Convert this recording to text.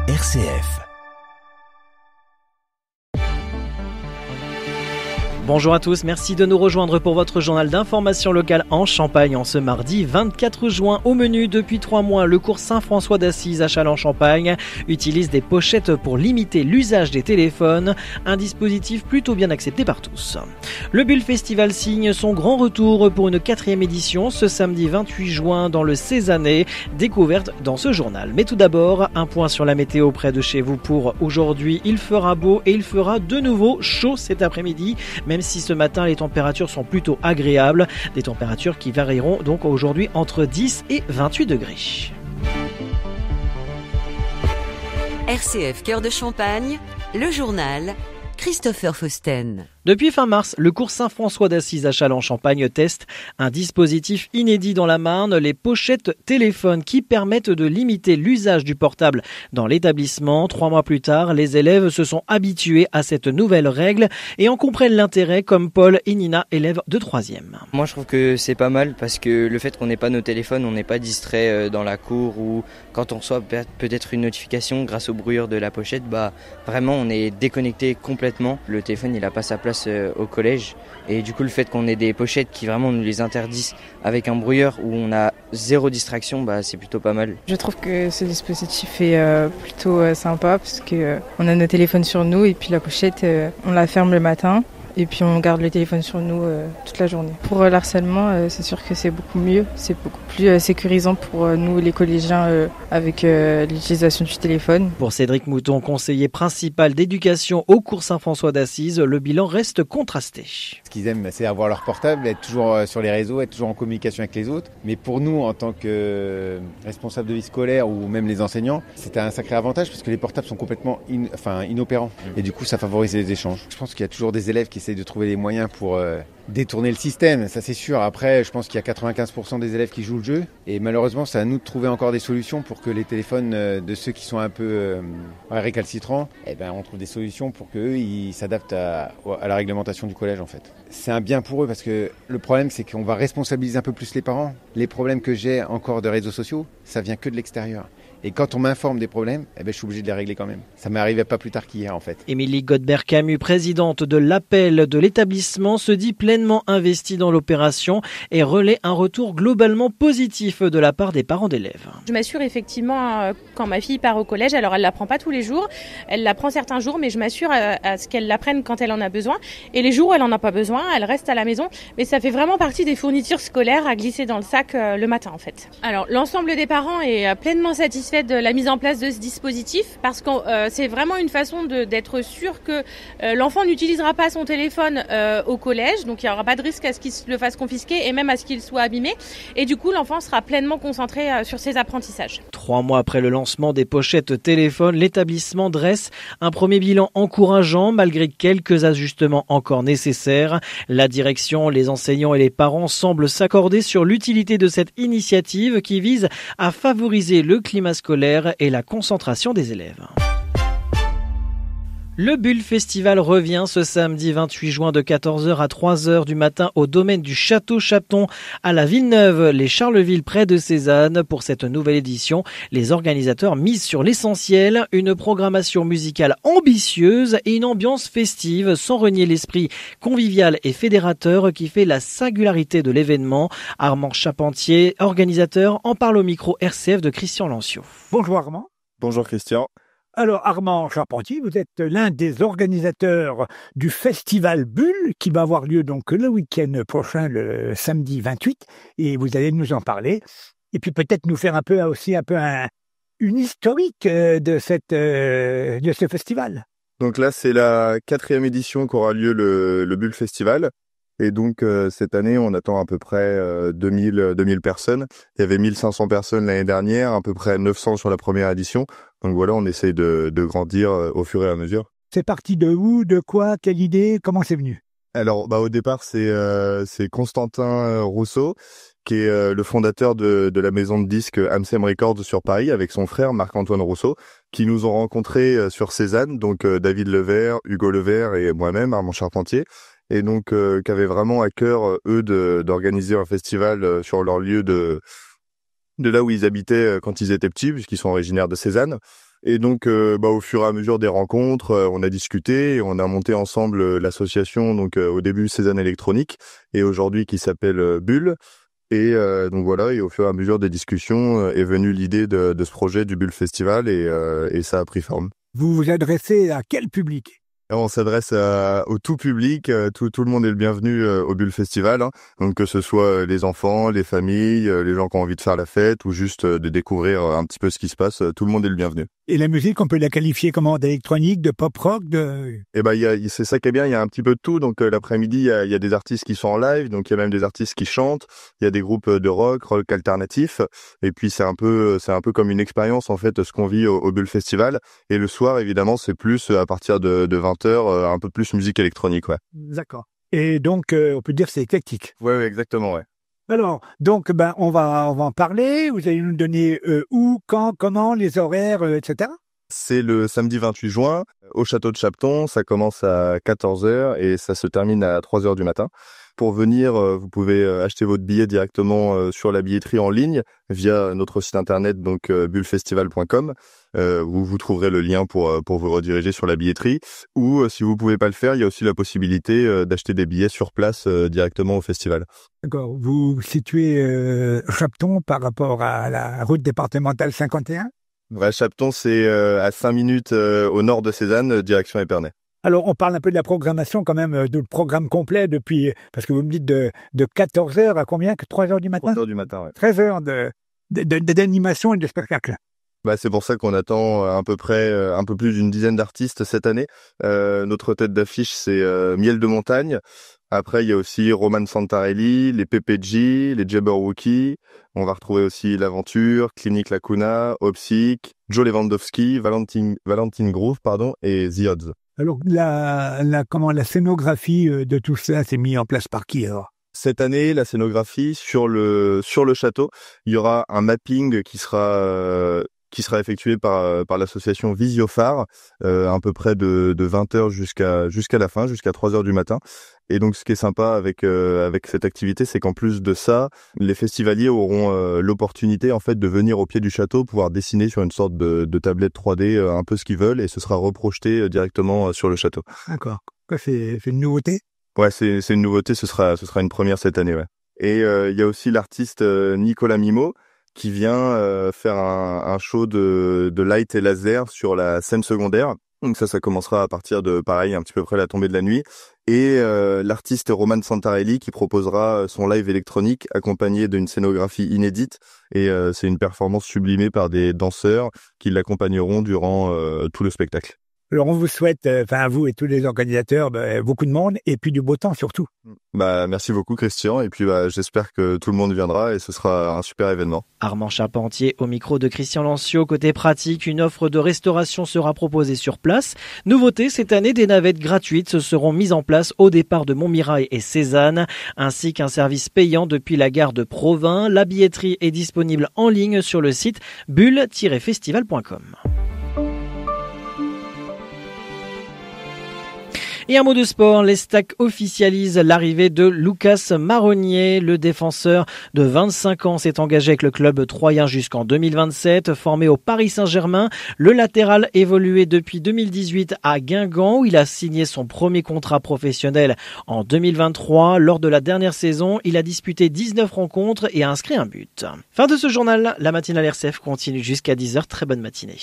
RCF. Bonjour à tous, merci de nous rejoindre pour votre journal d'information locale en Champagne en ce mardi 24 juin. Au menu, depuis 3 mois, le cours Saint-François d'Assise à Châlons-Champagne utilise des pochettes pour limiter l'usage des téléphones, un dispositif plutôt bien accepté par tous. Le Bulle Festival signe son grand retour pour une 4e édition ce samedi 28 juin dans le Cézanne, découverte dans ce journal. Mais tout d'abord, un point sur la météo près de chez vous pour aujourd'hui. Il fera beau et il fera de nouveau chaud cet après-midi, même si ce matin les températures sont plutôt agréables, des températures qui varieront donc aujourd'hui entre 10 et 28 degrés. RCF Cœur de Champagne, le journal Christopher Fausten. Depuis fin mars, le cours Saint-François d'Assise à Châlons-Champagne teste un dispositif inédit dans la Marne, les pochettes téléphones qui permettent de limiter l'usage du portable dans l'établissement. 3 mois plus tard, les élèves se sont habitués à cette nouvelle règle et en comprennent l'intérêt, comme Paul et Nina, élèves de 3e. Moi je trouve que c'est pas mal parce que le fait qu'on n'ait pas nos téléphones, on n'est pas distrait dans la cour ou quand on reçoit peut-être une notification grâce au brouilleur de la pochette, vraiment on est déconnecté complètement. Le téléphone il a pas sa place au collège et du coup le fait qu'on ait des pochettes qui vraiment nous les interdisent avec un brouilleur où on a zéro distraction, c'est plutôt pas mal. Je trouve que ce dispositif est plutôt sympa parce que on a nos téléphones sur nous et puis la pochette on la ferme le matin. Et puis on garde le téléphone sur nous toute la journée. Pour l'harcèlement, c'est sûr que c'est beaucoup mieux, c'est beaucoup plus sécurisant pour nous les collégiens avec l'utilisation du téléphone. Pour Cédric Mouton, conseiller principal d'éducation au cours Saint-François d'Assise, le bilan reste contrasté. Ce qu'ils aiment, c'est avoir leur portable, être toujours sur les réseaux, être toujours en communication avec les autres. Mais pour nous, en tant que responsables de vie scolaire ou même les enseignants, c'est un sacré avantage parce que les portables sont complètement inopérants. Et du coup, ça favorise les échanges. Je pense qu'il y a toujours des élèves qui essayent de trouver des moyens pour détourner le système, ça c'est sûr. Après, je pense qu'il y a 95% des élèves qui jouent le jeu et malheureusement, c'est à nous de trouver encore des solutions pour que les téléphones de ceux qui sont un peu récalcitrants, on trouve des solutions pour qu'eux, ils s'adaptent à la réglementation du collège en fait. C'est un bien pour eux parce que le problème, c'est qu'on va responsabiliser un peu plus les parents. Les problèmes que j'ai encore de réseaux sociaux, ça vient que de l'extérieur. Et quand on m'informe des problèmes, je suis obligé de les régler quand même. Ça m'est arrivé pas plus tard qu'hier en fait. Émilie Godbert-Camus, présidente de l'appel de l'établissement, se dit pleinement investie dans l'opération et relaie un retour globalement positif de la part des parents d'élèves. Je m'assure effectivement quand ma fille part au collège, alors elle ne l'apprend pas tous les jours, elle l'apprend certains jours, mais je m'assure à ce qu'elle l'apprenne quand elle en a besoin. Et les jours où elle n'en a pas besoin, elle reste à la maison. Mais ça fait vraiment partie des fournitures scolaires à glisser dans le sac le matin en fait. Alors l'ensemble des parents est pleinement satisfait de la mise en place de ce dispositif parce que c'est vraiment une façon d'être sûr que l'enfant n'utilisera pas son téléphone au collège, donc il n'y aura pas de risque à ce qu'il se le fasse confisquer et même à ce qu'il soit abîmé, et du coup l'enfant sera pleinement concentré sur ses apprentissages. 3 mois après le lancement des pochettes téléphone, l'établissement dresse un premier bilan encourageant malgré quelques ajustements encore nécessaires. La direction, les enseignants et les parents semblent s'accorder sur l'utilité de cette initiative qui vise à favoriser le climat scolaire et la concentration des élèves. Le Bulle Festival revient ce samedi 28 juin de 14h à 3h du matin au domaine du Château Chaton à la Villeneuve, les Charleville près de Cézanne. Pour cette nouvelle édition, les organisateurs misent sur l'essentiel, une programmation musicale ambitieuse et une ambiance festive sans renier l'esprit convivial et fédérateur qui fait la singularité de l'événement. Armand Charpentier, organisateur, en parle au micro RCF de Christian Lancio. Bonjour Armand. Bonjour Christian. Alors Armand Charpentier, vous êtes l'un des organisateurs du festival Bulle qui va avoir lieu donc le week-end prochain, le samedi 28, et vous allez nous en parler. Et puis peut-être nous faire une historique de ce festival. Donc là, c'est la 4e édition qu'aura lieu le Bulle Festival. Et donc, cette année, on attend à peu près 2000 personnes. Il y avait 1500 personnes l'année dernière, à peu près 900 sur la première édition. Donc voilà, on essaye de grandir au fur et à mesure. C'est parti de où, de quoi, quelle idée, comment c'est venu? Alors, au départ, c'est Constantin Rousseau, qui est le fondateur de la maison de disques Amsem Records sur Paris, avec son frère Marc-Antoine Rousseau, qui nous ont rencontrés sur Cézanne, donc David Levert, Hugo Levert et moi-même, Armand Charpentier. Et donc qui avaient vraiment à cœur, eux, d'organiser un festival sur leur lieu de de là où ils habitaient quand ils étaient petits, puisqu'ils sont originaires de Cézanne. Et donc, au fur et à mesure des rencontres, on a discuté, et on a monté ensemble l'association, donc au début Cézanne Électronique, et aujourd'hui qui s'appelle Bulle. Et donc voilà, et au fur et à mesure des discussions est venue l'idée de ce projet du Bulle Festival, et ça a pris forme. Vous vous adressez à quel public ? Alors, on s'adresse au tout public, tout le monde est le bienvenu au Bulle Festival, hein. Donc que ce soit les enfants, les familles, les gens qui ont envie de faire la fête ou juste de découvrir un petit peu ce qui se passe, tout le monde est le bienvenu. Et la musique, on peut la qualifier comment ? D'électronique, de pop rock, de... Eh ben, c'est ça qui est bien, il y a un petit peu de tout. Donc l'après-midi, il y a des artistes qui sont en live, donc il y a même des artistes qui chantent, il y a des groupes de rock alternatif, et puis c'est un peu comme une expérience en fait, ce qu'on vit au Bulle Festival. Et le soir, évidemment, c'est plus à partir de 20h, un peu plus musique électronique, ouais. D'accord. Et donc, on peut dire que c'est éclectique. Ouais, exactement, ouais. Alors, donc, on va en parler. Vous allez nous donner où, quand, comment, les horaires, etc. C'est le samedi 28 juin au château de Chapton. Ça commence à 14h et ça se termine à 3h du matin. Pour venir, vous pouvez acheter votre billet directement sur la billetterie en ligne via notre site internet, donc bullefestival.com, où vous trouverez le lien pour vous rediriger sur la billetterie. Ou si vous pouvez pas le faire, il y a aussi la possibilité d'acheter des billets sur place directement au festival. D'accord. Vous situez Chapton par rapport à la route départementale 51 ? Ouais, Chapton, c'est à 5 minutes au nord de Cézanne, direction Épernay. Alors, on parle un peu de la programmation quand même, du programme complet depuis, parce que vous me dites de 14h à combien? 3h du matin? 3h du matin, ouais. 13 heures d'animation et de spectacle. Bah, c'est pour ça qu'on attend à peu près un peu plus d'une dizaine d'artistes cette année. Notre tête d'affiche, c'est Miel de Montagne. Après, il y a aussi Roman Santarelli, les PPG, les Jabberwocky. On va retrouver aussi l'Aventure, Clinique Lacuna, Opsic, Joe Lewandowski, Valentine Groove, et The Odds. Alors, la scénographie de tout ça s'est mise en place par qui alors? Cette année, la scénographie sur le château, il y aura un mapping qui sera effectué par l'association Visiophare, à peu près de 20h jusqu'à la fin, jusqu'à 3h du matin. Et donc, ce qui est sympa avec cette activité, c'est qu'en plus de ça, les festivaliers auront l'opportunité en fait de venir au pied du château, pouvoir dessiner sur une sorte de tablette 3D un peu ce qu'ils veulent, et ce sera reprojeté directement sur le château. D'accord. Quoi, c'est une nouveauté? Ouais, c'est une nouveauté. Ce sera une première cette année, ouais. Et il y a aussi l'artiste Nicolas Mimo qui vient faire un show de light et laser sur la scène secondaire. Donc ça commencera à partir de, pareil, un petit peu près la tombée de la nuit. Et l'artiste Roman Santarelli qui proposera son live électronique accompagné d'une scénographie inédite. Et c'est une performance sublimée par des danseurs qui l'accompagneront durant tout le spectacle. Alors on vous souhaite, à vous et tous les organisateurs, beaucoup de monde et puis du beau temps surtout. Merci beaucoup Christian, et puis j'espère que tout le monde viendra et ce sera un super événement. Armand Charpentier au micro de Christian Lancio. Côté pratique, une offre de restauration sera proposée sur place. Nouveauté, cette année, des navettes gratuites seront mises en place au départ de Montmirail et Cézanne, ainsi qu'un service payant depuis la gare de Provins. La billetterie est disponible en ligne sur le site bulle-festival.com. Et un mot de sport, les Stacks officialisent l'arrivée de Lucas Marronnier. Le défenseur de 25 ans s'est engagé avec le club troyen jusqu'en 2027. Formé au Paris Saint-Germain, le latéral évoluait depuis 2018 à Guingamp où il a signé son premier contrat professionnel en 2023. Lors de la dernière saison, il a disputé 19 rencontres et a inscrit un but. Fin de ce journal, la matinale RCF continue jusqu'à 10h. Très bonne matinée.